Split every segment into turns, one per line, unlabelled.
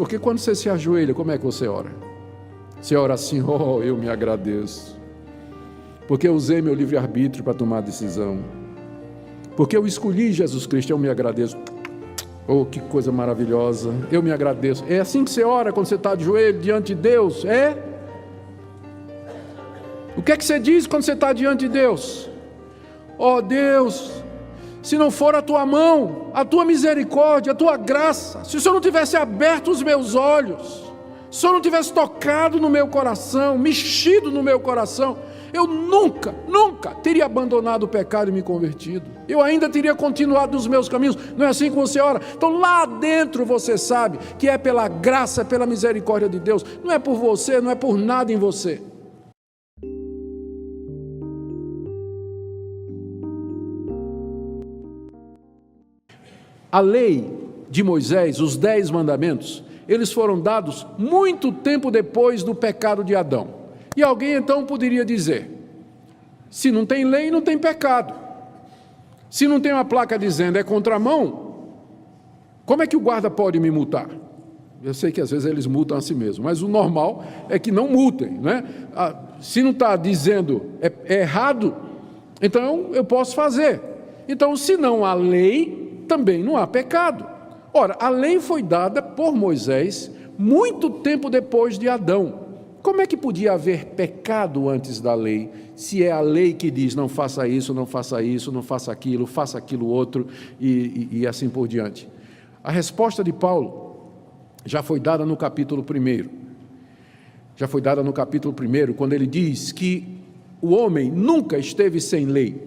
Porque quando você se ajoelha, como é que você ora? Você ora assim: oh, eu me agradeço, porque eu usei meu livre-arbítrio para tomar a decisão, porque eu escolhi Jesus Cristo, eu me agradeço. Oh, que coisa maravilhosa, eu me agradeço. É assim que você ora quando você está de joelho diante de Deus? É? O que é que você diz quando você está diante de Deus? Oh Deus, se não for a tua mão, a tua misericórdia, a tua graça, se o Senhor não tivesse aberto os meus olhos, se o Senhor não tivesse tocado no meu coração, mexido no meu coração, eu nunca teria abandonado o pecado e me convertido. Eu ainda teria continuado nos meus caminhos. Não é assim que você ora? Então lá dentro você sabe que é pela graça, pela misericórdia de Deus. Não é por você, não é por nada em você. A lei de Moisés, os 10 mandamentos, eles foram dados muito tempo depois do pecado de Adão. E alguém então poderia dizer: se não tem lei, não tem pecado. Se não tem uma placa dizendo é contramão, como é que o guarda pode me multar? Eu sei que às vezes eles multam a si mesmos, mas o normal é que não multem, né? Se não está dizendo é errado, então eu posso fazer. Então, se não há lei, também não há pecado. Ora, a lei foi dada por Moisés muito tempo depois de Adão. Como é que podia haver pecado antes da lei, se é a lei que diz não faça isso, não faça isso, não faça aquilo outro e assim por diante? A resposta de Paulo já foi dada no capítulo 1. Já foi dada no capítulo 1, quando ele diz que o homem nunca esteve sem lei.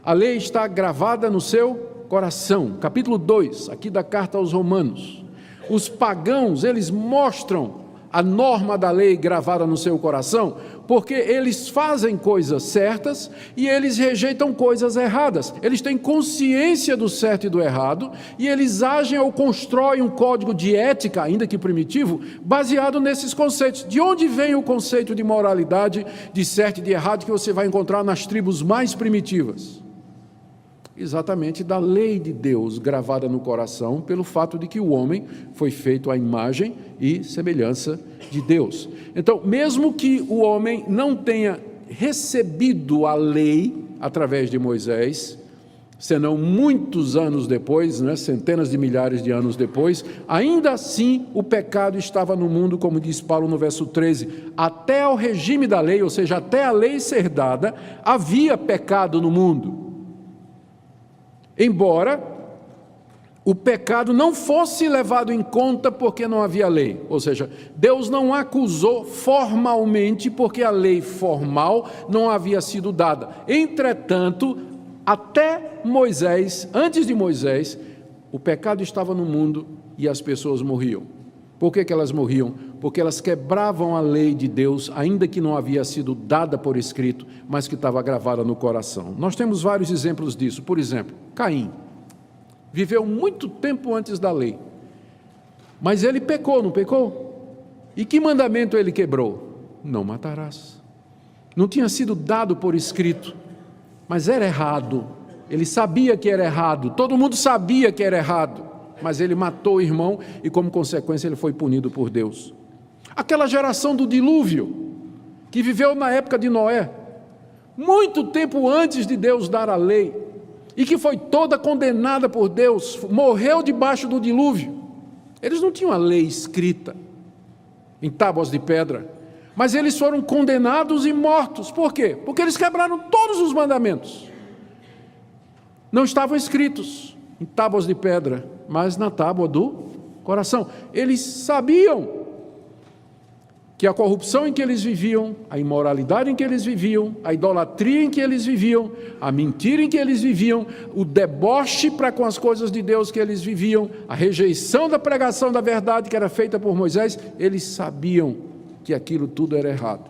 A lei está gravada no seu coração. Capítulo 2, aqui da carta aos Romanos. Os pagãos, eles mostram a norma da lei gravada no seu coração, porque eles fazem coisas certas e eles rejeitam coisas erradas. Eles têm consciência do certo e do errado e eles agem ou constroem um código de ética, ainda que primitivo, baseado nesses conceitos. De onde vem o conceito de moralidade, de certo e de errado, que você vai encontrar nas tribos mais primitivas? Exatamente da lei de Deus gravada no coração, pelo fato de que o homem foi feito à imagem e semelhança de Deus. Então, mesmo que o homem não tenha recebido a lei através de Moisés, senão muitos anos depois, centenas de milhares de anos depois, ainda assim o pecado estava no mundo, como diz Paulo no verso 13, até ao regime da lei, ou seja, até a lei ser dada, havia pecado no mundo. Embora o pecado não fosse levado em conta porque não havia lei, ou seja, Deus não acusou formalmente porque a lei formal não havia sido dada. Entretanto, até Moisés, antes de Moisés, o pecado estava no mundo e as pessoas morriam. Por que elas morriam? Porque elas quebravam a lei de Deus, ainda que não havia sido dada por escrito, mas que estava gravada no coração. Nós temos vários exemplos disso. Por exemplo, Caim viveu muito tempo antes da lei, mas ele pecou, não pecou? E que mandamento ele quebrou? Não matarás. Não tinha sido dado por escrito, mas era errado. Ele sabia que era errado, todo mundo sabia que era errado, mas ele matou o irmão e, como consequência, ele foi punido por Deus. Aquela geração do dilúvio, que viveu na época de Noé, muito tempo antes de Deus dar a lei, e que foi toda condenada por Deus, morreu debaixo do dilúvio. Eles não tinham a lei escrita em tábuas de pedra, mas eles foram condenados e mortos. Por quê? Porque eles quebraram todos os mandamentos. Não estavam escritos em tábuas de pedra, mas na tábua do coração. Eles sabiam que a corrupção em que eles viviam, a imoralidade em que eles viviam, a idolatria em que eles viviam, a mentira em que eles viviam, o deboche para com as coisas de Deus que eles viviam, a rejeição da pregação da verdade que era feita por Moisés, eles sabiam que aquilo tudo era errado.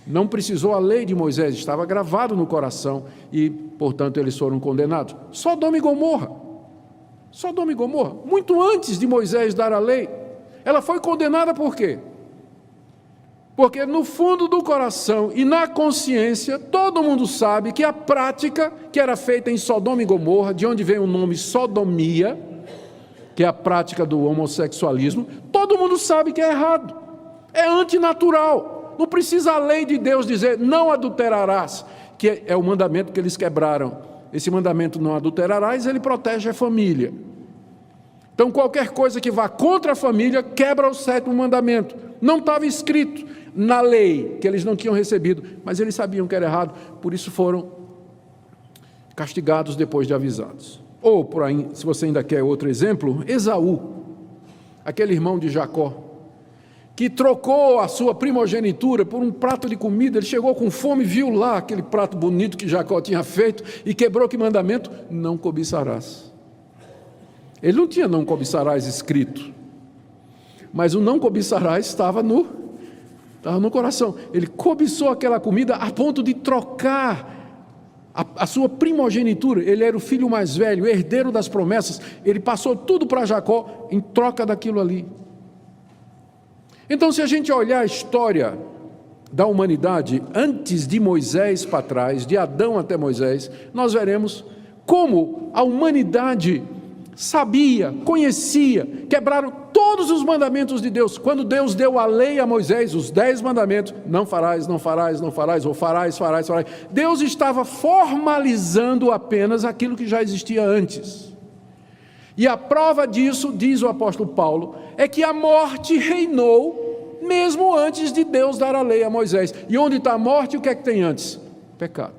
Não precisou a lei de Moisés, estava gravado no coração e, portanto, eles foram condenados. Sodoma e Gomorra, muito antes de Moisés dar a lei, ela foi condenada por quê? Porque no fundo do coração e na consciência, todo mundo sabe que a prática que era feita em Sodoma e Gomorra, de onde vem o nome sodomia, que é a prática do homossexualismo, todo mundo sabe que é errado, é antinatural. Não precisa a lei de Deus dizer, não adulterarás, que é o mandamento que eles quebraram. Esse mandamento, não adulterarás, ele protege a família. Então, qualquer coisa que vá contra a família, quebra o 7º mandamento. Não estava escrito na lei, que eles não tinham recebido, mas eles sabiam que era errado, por isso foram castigados depois de avisados. Ou, por aí, se você ainda quer outro exemplo, Esaú, aquele irmão de Jacó, que trocou a sua primogenitura por um prato de comida. Ele chegou com fome, viu lá aquele prato bonito que Jacó tinha feito e quebrou que mandamento? Não cobiçarás. Ele não tinha não cobiçarás escrito, mas o não cobiçarás estava no coração. Ele cobiçou aquela comida a ponto de trocar a sua primogenitura. Ele era o filho mais velho, herdeiro das promessas. Ele passou tudo para Jacó em troca daquilo ali. Então, se a gente olhar a história da humanidade antes de Moisés para trás, de Adão até Moisés, nós veremos como a humanidade sabia, conhecia, quebraram todos os mandamentos de Deus. Quando Deus deu a lei a Moisés, os 10 mandamentos, não farás, não farás, não farás, ou farás, farás, farás. Deus estava formalizando apenas aquilo que já existia antes. E a prova disso, diz o apóstolo Paulo, é que a morte reinou mesmo antes de Deus dar a lei a Moisés. E onde está a morte, o que é que tem antes? Pecado.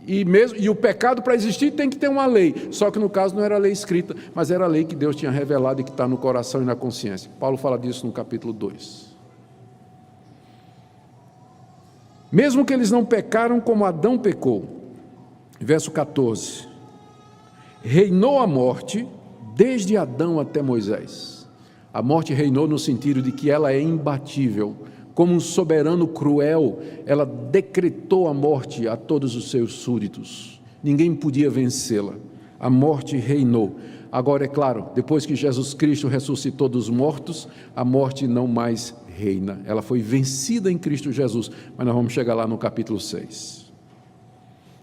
E o pecado, para existir, tem que ter uma lei. Só que no caso não era lei escrita, mas era a lei que Deus tinha revelado e que está no coração e na consciência. Paulo fala disso no capítulo 2. Mesmo que eles não pecaram como Adão pecou, verso 14, reinou a morte desde Adão até Moisés. A morte reinou no sentido de que ela é imbatível. Como um soberano cruel, ela decretou a morte a todos os seus súditos. Ninguém podia vencê-la. A morte reinou. Agora, é claro, depois que Jesus Cristo ressuscitou dos mortos, a morte não mais reina. Ela foi vencida em Cristo Jesus. Mas nós vamos chegar lá no capítulo 6.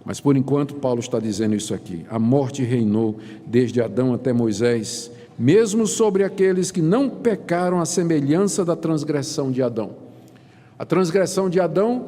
Mas por enquanto, Paulo está dizendo isso aqui. A morte reinou desde Adão até Moisés, mesmo sobre aqueles que não pecaram à semelhança da transgressão de Adão. A transgressão de Adão,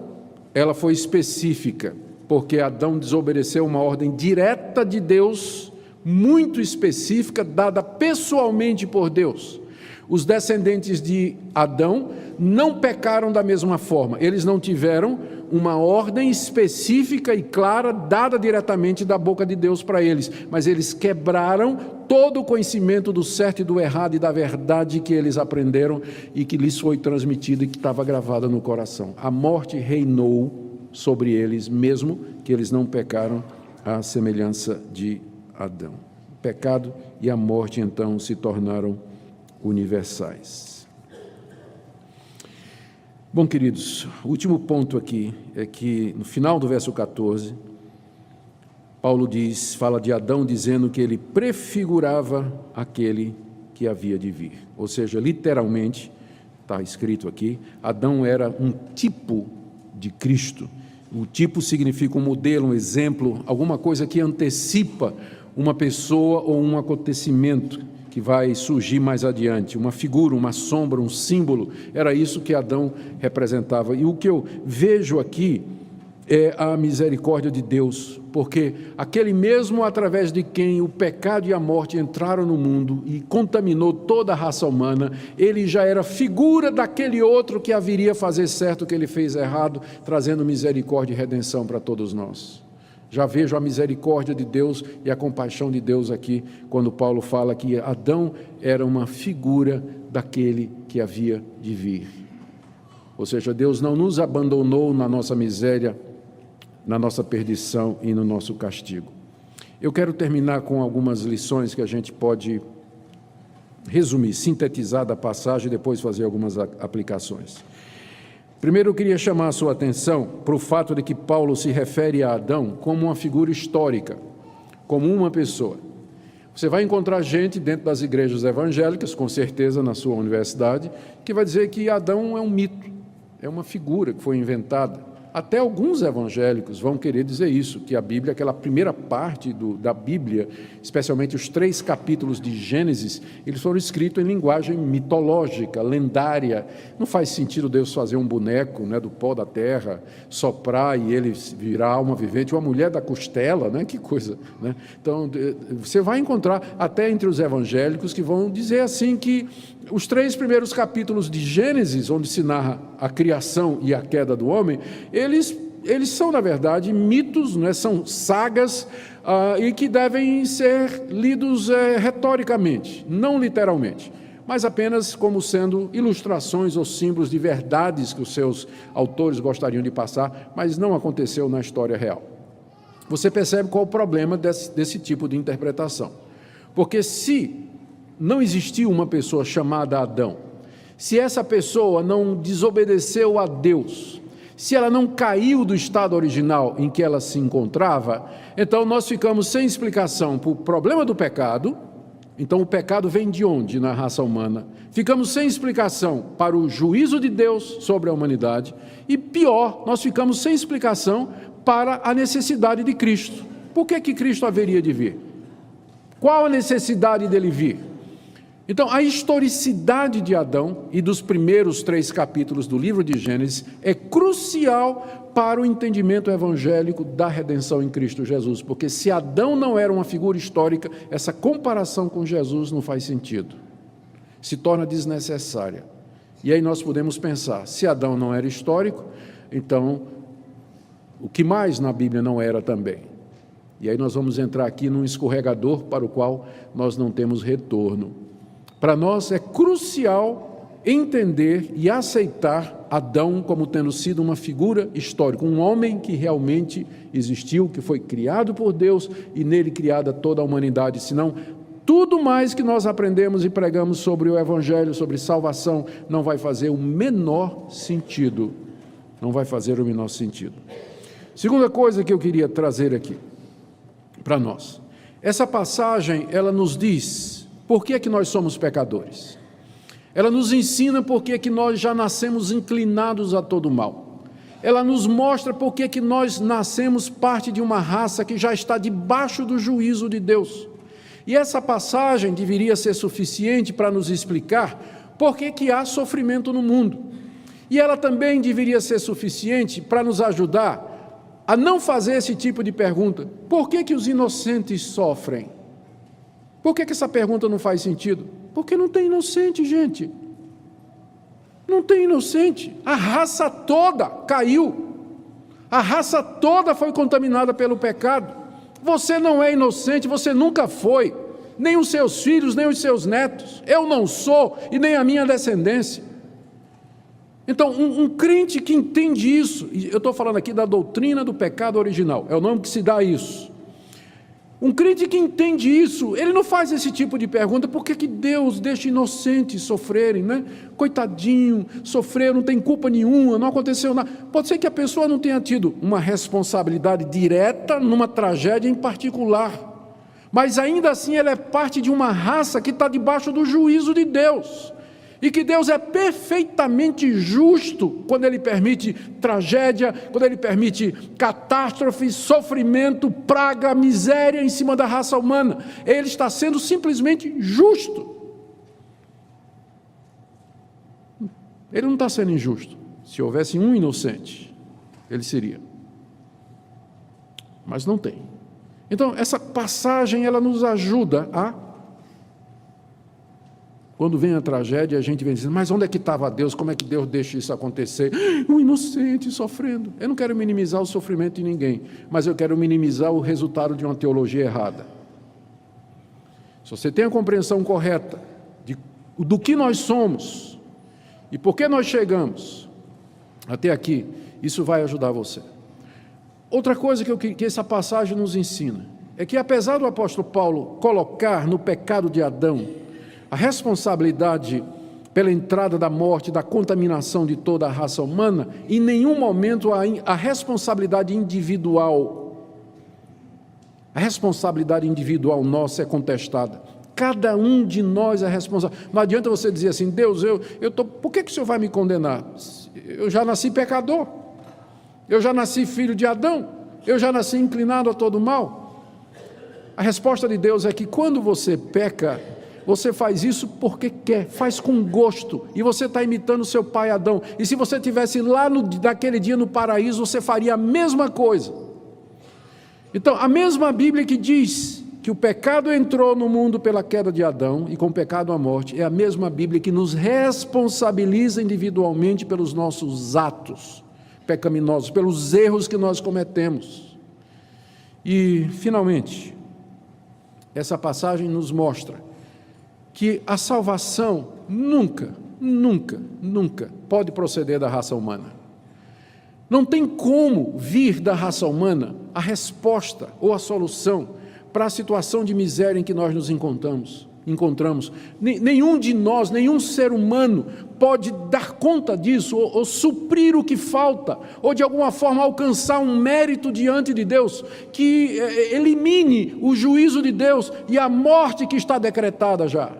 ela foi específica, porque Adão desobedeceu uma ordem direta de Deus, muito específica, dada pessoalmente por Deus. Os descendentes de Adão não pecaram da mesma forma, eles não tiveram uma ordem específica e clara, dada diretamente da boca de Deus para eles, mas eles quebraram todo o conhecimento do certo e do errado e da verdade que eles aprenderam e que lhes foi transmitido e que estava gravada no coração. A morte reinou sobre eles, mesmo que eles não pecaram à semelhança de Adão. O pecado e a morte, então, se tornaram universais. Bom, queridos, o último ponto aqui é que no final do verso 14, Paulo fala de Adão dizendo que ele prefigurava aquele que havia de vir. Ou seja, literalmente, está escrito aqui, Adão era um tipo de Cristo. O tipo significa um modelo, um exemplo, alguma coisa que antecipa uma pessoa ou um acontecimento que vai surgir mais adiante, uma figura, uma sombra, um símbolo. Era isso que Adão representava. E o que eu vejo aqui é a misericórdia de Deus, porque aquele mesmo através de quem o pecado e a morte entraram no mundo e contaminou toda a raça humana, ele já era figura daquele outro que haveria fazer certo o que ele fez errado, trazendo misericórdia e redenção para todos nós. Já vejo a misericórdia de Deus e a compaixão de Deus aqui, quando Paulo fala que Adão era uma figura daquele que havia de vir. Ou seja, Deus não nos abandonou na nossa miséria, na nossa perdição e no nosso castigo. Eu quero terminar com algumas lições que a gente pode resumir, sintetizar da passagem e depois fazer algumas aplicações. Primeiro, eu queria chamar a sua atenção para o fato de que Paulo se refere a Adão como uma figura histórica, como uma pessoa. Você vai encontrar gente dentro das igrejas evangélicas, com certeza na sua universidade, que vai dizer que Adão é um mito, é uma figura que foi inventada. Até alguns evangélicos vão querer dizer isso, que a Bíblia, aquela primeira parte da Bíblia, especialmente os 3 capítulos de Gênesis, eles foram escritos em linguagem mitológica, lendária. Não faz sentido Deus fazer um boneco, né, do pó da terra, soprar e ele virar alma vivente, uma mulher da costela, né? Que coisa, né? Então, você vai encontrar até entre os evangélicos que vão dizer assim que os 3 primeiros capítulos de Gênesis, onde se narra a criação e a queda do homem, eles são, na verdade, mitos, né? São sagas e que devem ser lidos retoricamente, não literalmente, mas apenas como sendo ilustrações ou símbolos de verdades que os seus autores gostariam de passar, mas não aconteceu na história real. Você percebe qual o problema desse tipo de interpretação. Porque se não existiu uma pessoa chamada Adão, se essa pessoa não desobedeceu a Deus, se ela não caiu do estado original em que ela se encontrava, então nós ficamos sem explicação para o problema do pecado. Então o pecado vem de onde na raça humana? Ficamos sem explicação para o juízo de Deus sobre a humanidade e, pior, nós ficamos sem explicação para a necessidade de Cristo. Por que Cristo haveria de vir? Qual a necessidade dele vir? Então, a historicidade de Adão e dos primeiros 3 capítulos do livro de Gênesis é crucial para o entendimento evangélico da redenção em Cristo Jesus, porque se Adão não era uma figura histórica, essa comparação com Jesus não faz sentido, se torna desnecessária. E aí nós podemos pensar, se Adão não era histórico, então o que mais na Bíblia não era também? E aí nós vamos entrar aqui num escorregador para o qual nós não temos retorno. Para nós é crucial entender e aceitar Adão como tendo sido uma figura histórica, um homem que realmente existiu, que foi criado por Deus e nele criada toda a humanidade, senão tudo mais que nós aprendemos e pregamos sobre o Evangelho, sobre salvação, não vai fazer o menor sentido. Não vai fazer o menor sentido. Segunda coisa que eu queria trazer aqui para nós. Essa passagem, ela nos diz por que é que nós somos pecadores. Ela nos ensina por que é que nós já nascemos inclinados a todo mal. Ela nos mostra por que é que nós nascemos parte de uma raça que já está debaixo do juízo de Deus. E essa passagem deveria ser suficiente para nos explicar por que que há sofrimento no mundo. E ela também deveria ser suficiente para nos ajudar a não fazer esse tipo de pergunta. Por que que os inocentes sofrem? Por que essa pergunta não faz sentido? Porque não tem inocente, gente. Não tem inocente. A raça toda caiu. A raça toda foi contaminada pelo pecado. Você não é inocente, você nunca foi. Nem os seus filhos, nem os seus netos. Eu não sou e nem a minha descendência. Então, um crente que entende isso, e eu estou falando aqui da doutrina do pecado original, é o nome que se dá a isso. Um crente que entende isso, ele não faz esse tipo de pergunta, por que que Deus deixa inocentes sofrerem, né? Coitadinho, sofreram, não tem culpa nenhuma, não aconteceu nada. Pode ser que a pessoa não tenha tido uma responsabilidade direta numa tragédia em particular, mas ainda assim ela é parte de uma raça que está debaixo do juízo de Deus. E que Deus é perfeitamente justo quando Ele permite tragédia, quando Ele permite catástrofe, sofrimento, praga, miséria em cima da raça humana. Ele está sendo simplesmente justo. Ele não está sendo injusto. Se houvesse um inocente, ele seria. Mas não tem. Então, essa passagem, ela nos ajuda a... Quando vem a tragédia, a gente vem dizendo, mas onde é que estava Deus? Como é que Deus deixa isso acontecer? Um inocente sofrendo. Eu não quero minimizar o sofrimento de ninguém, mas eu quero minimizar o resultado de uma teologia errada. Se você tem a compreensão correta do que nós somos e por que nós chegamos até aqui, isso vai ajudar você. Outra coisa que essa passagem nos ensina é que, apesar do apóstolo Paulo colocar no pecado de Adão a responsabilidade pela entrada da morte, da contaminação de toda a raça humana, em nenhum momento a responsabilidade individual individual nossa é contestada. Cada um de nós é responsável. Não adianta você dizer assim, Deus, por que o Senhor vai me condenar? Eu já nasci pecador. Eu já nasci filho de Adão? Eu já nasci inclinado a todo mal? A resposta de Deus é que quando você peca, você faz isso porque quer, faz com gosto, e você está imitando seu pai Adão. E se você estivesse lá naquele dia no paraíso, você faria a mesma coisa. Então, a mesma Bíblia que diz que o pecado entrou no mundo pela queda de Adão, e com o pecado a morte, é a mesma Bíblia que nos responsabiliza individualmente pelos nossos atos pecaminosos, pelos erros que nós cometemos. E, finalmente, essa passagem nos mostra que a salvação nunca pode proceder da raça humana. Não tem como vir da raça humana a resposta ou a solução para a situação de miséria em que nós nos encontramos. Nenhum de nós, nenhum ser humano pode dar conta disso, ou suprir o que falta, ou de alguma forma alcançar um mérito diante de Deus, que elimine o juízo de Deus e a morte que está decretada já.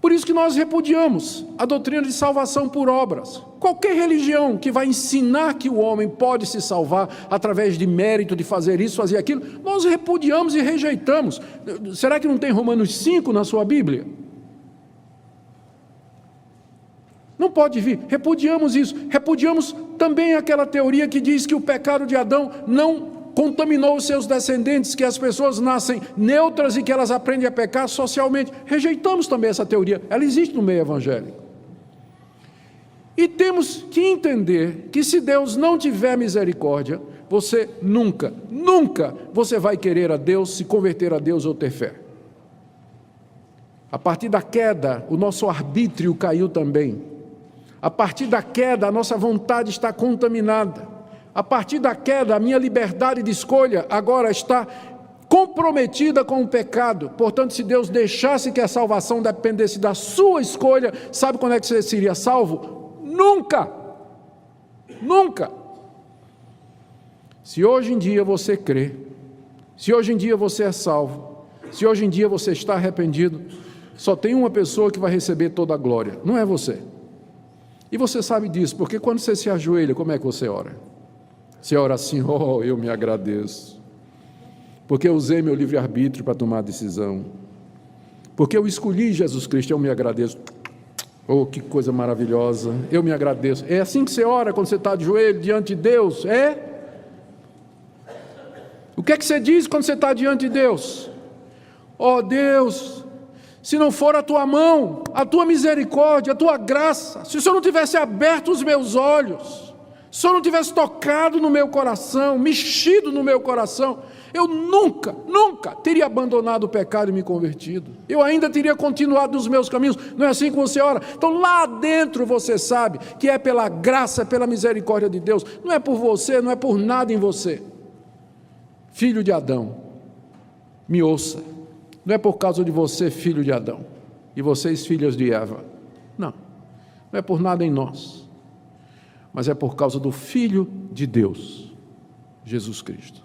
Por isso que nós repudiamos a doutrina de salvação por obras. Qualquer religião que vai ensinar que o homem pode se salvar através de mérito, de fazer isso, fazer aquilo, nós repudiamos e rejeitamos. Será que não tem Romanos 5 na sua Bíblia? Não pode vir. Repudiamos isso. Repudiamos também aquela teoria que diz que o pecado de Adão não contaminou os seus descendentes, que as pessoas nascem neutras e que elas aprendem a pecar socialmente. Rejeitamos também essa teoria, ela existe no meio evangélico. E temos que entender que se Deus não tiver misericórdia, você nunca você vai querer a Deus, se converter a Deus ou ter fé. A partir da queda, o nosso arbítrio caiu também. A partir da queda, a nossa vontade está contaminada. A partir da queda, a minha liberdade de escolha agora está comprometida com o pecado. Portanto, se Deus deixasse que a salvação dependesse da sua escolha, sabe quando é que você seria salvo? Nunca! Se hoje em dia você crê, se hoje em dia você é salvo, se hoje em dia você está arrependido, só tem uma pessoa que vai receber toda a glória, não é você. E você sabe disso, porque quando você se ajoelha, como é que você ora? Você ora assim: oh, eu me agradeço, porque eu usei meu livre-arbítrio para tomar a decisão, porque eu escolhi Jesus Cristo, eu me agradeço. Oh, que coisa maravilhosa, eu me agradeço. É assim que você ora quando você está de joelho diante de Deus? É? O que é que você diz quando você está diante de Deus? Oh Deus, se não for a tua mão, a tua misericórdia, a tua graça, se o Senhor não tivesse aberto os meus olhos, se o Senhor não tivesse tocado no meu coração, mexido no meu coração, eu nunca teria abandonado o pecado e me convertido. Eu ainda teria continuado nos meus caminhos. Não é assim que você ora? Então lá dentro você sabe que é pela graça, é pela misericórdia de Deus. Não é por você, não é por nada em você. Filho de Adão, me ouça. Não é por causa de você, filho de Adão, e vocês, filhas de Eva. Não é por nada em nós, mas é por causa do Filho de Deus, Jesus Cristo.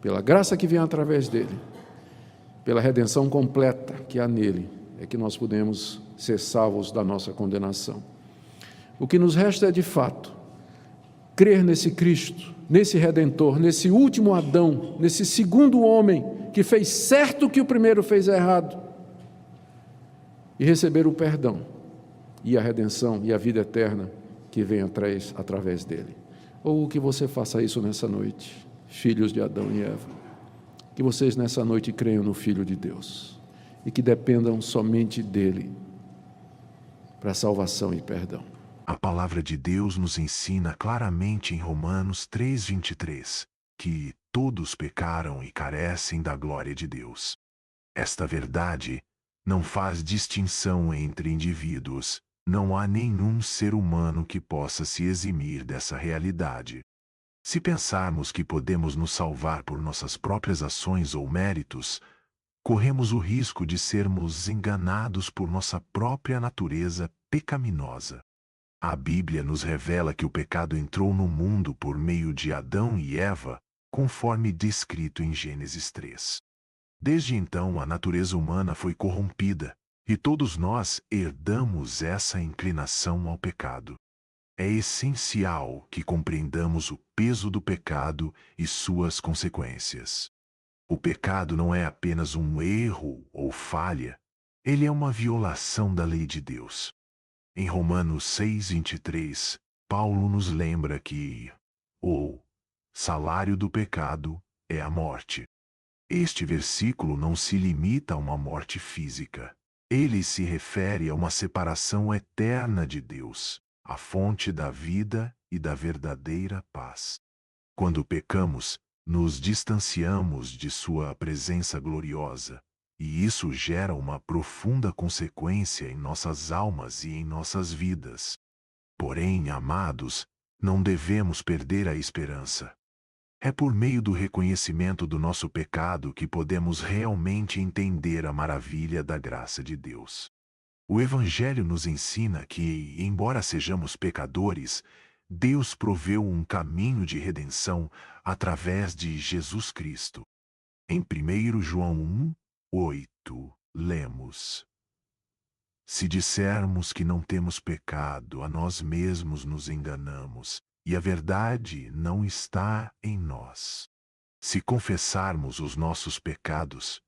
Pela graça que vem através dele, pela redenção completa que há nele, é que nós podemos ser salvos da nossa condenação. O que nos resta é, de fato, crer nesse Cristo, nesse Redentor, nesse último Adão, nesse segundo homem que fez certo o que o primeiro fez errado, e receber o perdão, e a redenção, e a vida eterna, que vem através dele. Ou que você faça isso nessa noite, filhos de Adão e Eva, que vocês nessa noite creiam no Filho de Deus, e que dependam somente dele, para salvação e perdão.
A palavra de Deus nos ensina claramente em Romanos 3:23, que todos pecaram e carecem da glória de Deus. Esta verdade não faz distinção entre indivíduos. Não há nenhum ser humano que possa se eximir dessa realidade. Se pensarmos que podemos nos salvar por nossas próprias ações ou méritos, corremos o risco de sermos enganados por nossa própria natureza pecaminosa. A Bíblia nos revela que o pecado entrou no mundo por meio de Adão e Eva, conforme descrito em Gênesis 3. Desde então, a natureza humana foi corrompida, e todos nós herdamos essa inclinação ao pecado. É essencial que compreendamos o peso do pecado e suas consequências. O pecado não é apenas um erro ou falha, ele é uma violação da lei de Deus. Em Romanos 6:23, Paulo nos lembra que o salário do pecado é a morte. Este versículo não se limita a uma morte física. Ele se refere a uma separação eterna de Deus, a fonte da vida e da verdadeira paz. Quando pecamos, nos distanciamos de sua presença gloriosa, e isso gera uma profunda consequência em nossas almas e em nossas vidas. Porém, amados, não devemos perder a esperança. É por meio do reconhecimento do nosso pecado que podemos realmente entender a maravilha da graça de Deus. O Evangelho nos ensina que, embora sejamos pecadores, Deus proveu um caminho de redenção através de Jesus Cristo. Em 1 João 1:8, lemos: Se dissermos que não temos pecado, a nós mesmos nos enganamos, e a verdade não está em nós. Se confessarmos os nossos pecados,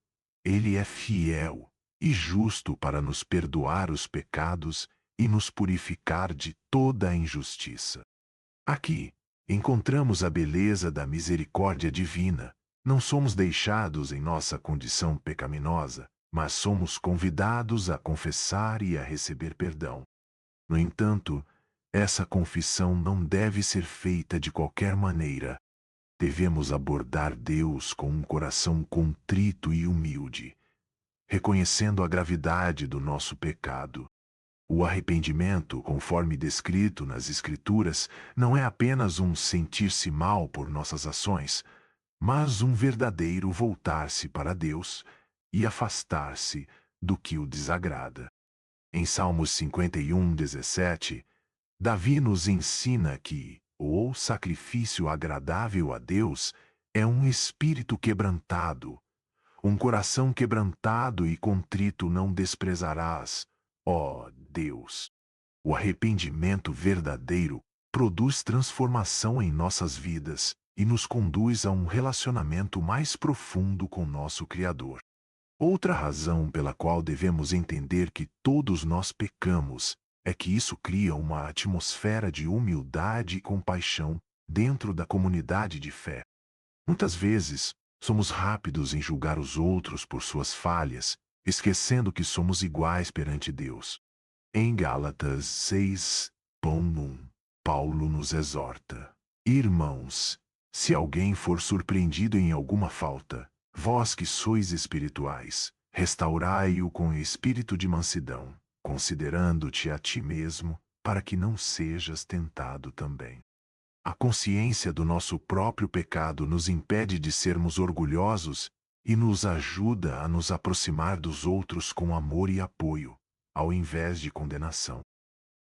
Ele é fiel e justo para nos perdoar os pecados e nos purificar de toda a injustiça. Aqui, encontramos a beleza da misericórdia divina. Não somos deixados em nossa condição pecaminosa, mas somos convidados a confessar e a receber perdão. No entanto, essa confissão não deve ser feita de qualquer maneira. Devemos abordar Deus com um coração contrito e humilde, reconhecendo a gravidade do nosso pecado. O arrependimento, conforme descrito nas Escrituras, não é apenas um sentir-se mal por nossas ações, mas um verdadeiro voltar-se para Deus e afastar-se do que o desagrada. Em Salmos 51:17, Davi nos ensina que o sacrifício agradável a Deus é um espírito quebrantado. Um coração quebrantado e contrito não desprezarás, ó Deus. O arrependimento verdadeiro produz transformação em nossas vidas e nos conduz a um relacionamento mais profundo com nosso Criador. Outra razão pela qual devemos entender que todos nós pecamos é que isso cria uma atmosfera de humildade e compaixão dentro da comunidade de fé. Muitas vezes, somos rápidos em julgar os outros por suas falhas, esquecendo que somos iguais perante Deus. Em Gálatas 6:1, Paulo nos exorta: Irmãos, se alguém for surpreendido em alguma falta, vós que sois espirituais, restaurai-o com espírito de mansidão, considerando-te a ti mesmo, para que não sejas tentado também. A consciência do nosso próprio pecado nos impede de sermos orgulhosos e nos ajuda a nos aproximar dos outros com amor e apoio, ao invés de condenação.